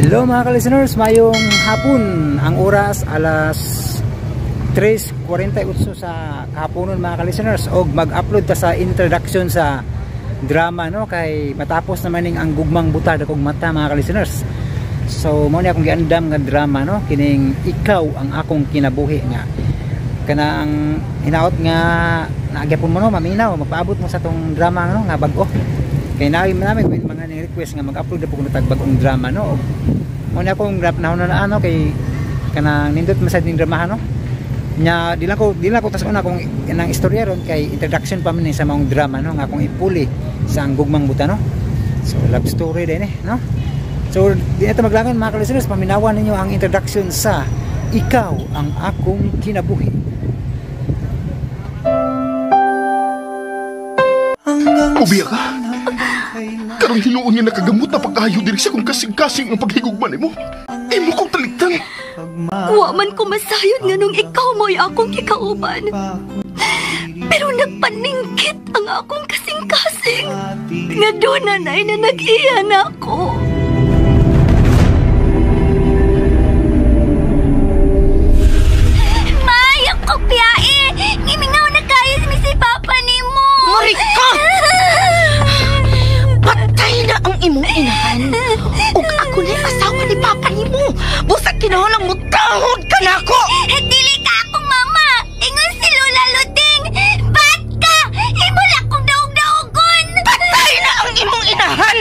Hello mga ka-listeners, mayong hapon. Ang oras alas 3:48 sa kahaponon mga ka-listeners. Og mag-upload ta sa introduction sa drama no kay matapos naman ning ang gugmang butad akong mata mga ka-listeners. So mo ni akong giandam nga drama no kining ikaw ang akong kinabuhi nga. Kana ang hinaot nga naagapon mo no maminaw magpaabot mo sa tong drama no nga bag-o. Kay namin mga request nga mag-upload na po kung tagbagong drama no. Muna akong grab na ano kay kanang nindot masad ning drama no. Nya di lang ko tas una kung nang istorya ron kay introduction pa man sa maong drama no nga akong ipuli sa ang gugmang buta no. So love story din no. So di na maglangan mga ka-listeners, paminawan ninyo ang introduction sa Ikaw ang Akong Kinabuhi. Ubiya ka? Karong hinuon niya nakagamot na pagkahayo diri sa kong kasing-kasing ang paghigugman mo. Imo kong taliktan. Wa man ko masayod nga nung ikaw mo'y akong kikauban. Pero nagpaningkit ang akong kasing-kasing. Nga doon nanay na nag-iyan ako. May, ang kopyae! Ngimingaw na kayo si Papa ni mo! Marika! Patay na ang imong inahan. Ug ako na asawa ni Papa ni mo. Busag kinahanglan mo tangod ka na ako! Dili ka akong mama! Ingon si Lola Luding! Ba't ka? Imo lang kong daog-daogon! Patay na ang imong inahan!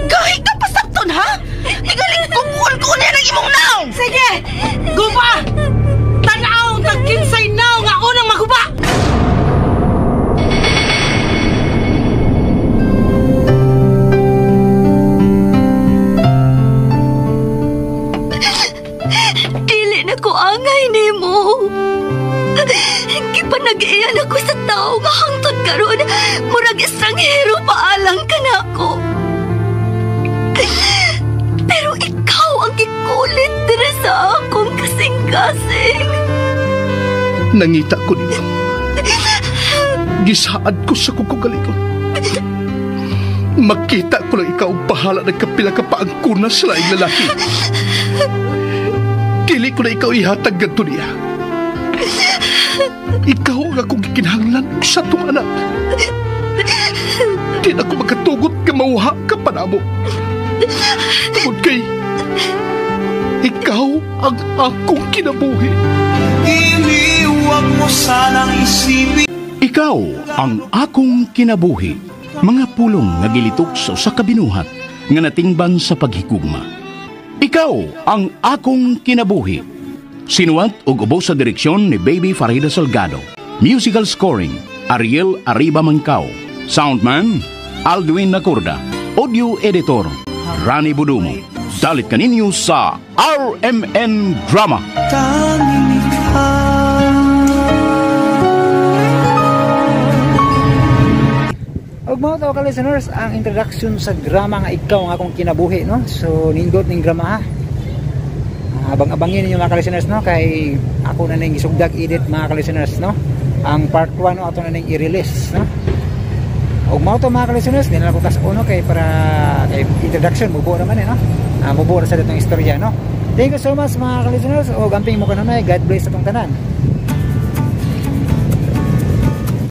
Gahi ka pasabton ha? Tigaling kukuhan ko niya ng imong naong! Sige! Guba! Tanaw! Tagkinsay naw nga unang maguba! Dili na ko angay ni mo. Kipanag-iyan ako sa tao nga hangtod karon. Murag estranghero paalang ka na ako. Pero ikaw ang gikulit dira sa akong kasing-kasing. Nangita ko nimo. Gisaad ko sa kukugalikon. Makita ko lang ikaw bahala ng kapila ka paangkunas sa laing lalaki. Dili ko na ikaw ihatag ganito niya. Ikaw ang akong gikinahanglan sa itong anak. Di na ko magkatugot ka mauha ka pa na mo. Tungod kay ikaw ang akong kinabuhi. Iniwag mo sanang isipin. Ikaw ang akong kinabuhi. Mga pulong nga gilitok sa usa ka binuhat nga natingban sa paghigugma. Ikaw ang akong kinabuhi. Sinuwat ug ubos sa direksyon ni Baby Farida Salgado. Musical scoring Ariel Arriba Mancao. Soundman Aldwin Nacorda. Audio editor Rani Budumo. Dalit kaninyo sa RMN Drama. Tanging ikaw. Og mga tao ka-listeners, ang introduction sa drama nga Ikaw ang Akong Kinabuhi no. So nindot ning drama ha. Abang-abangin ninyo mga ka-listeners no kay ako na ning isugdag edit mga ka-listeners no. Ang part 1 no ato na ning i-release no. Og mga mga ka-listeners, di na lang ko tas uno kay para kay introduction mubo naman no. Mubo ra sa ditong istorya no. Thank you so much mga ka-listeners. Og amping mo kanunay, God bless atong tanan.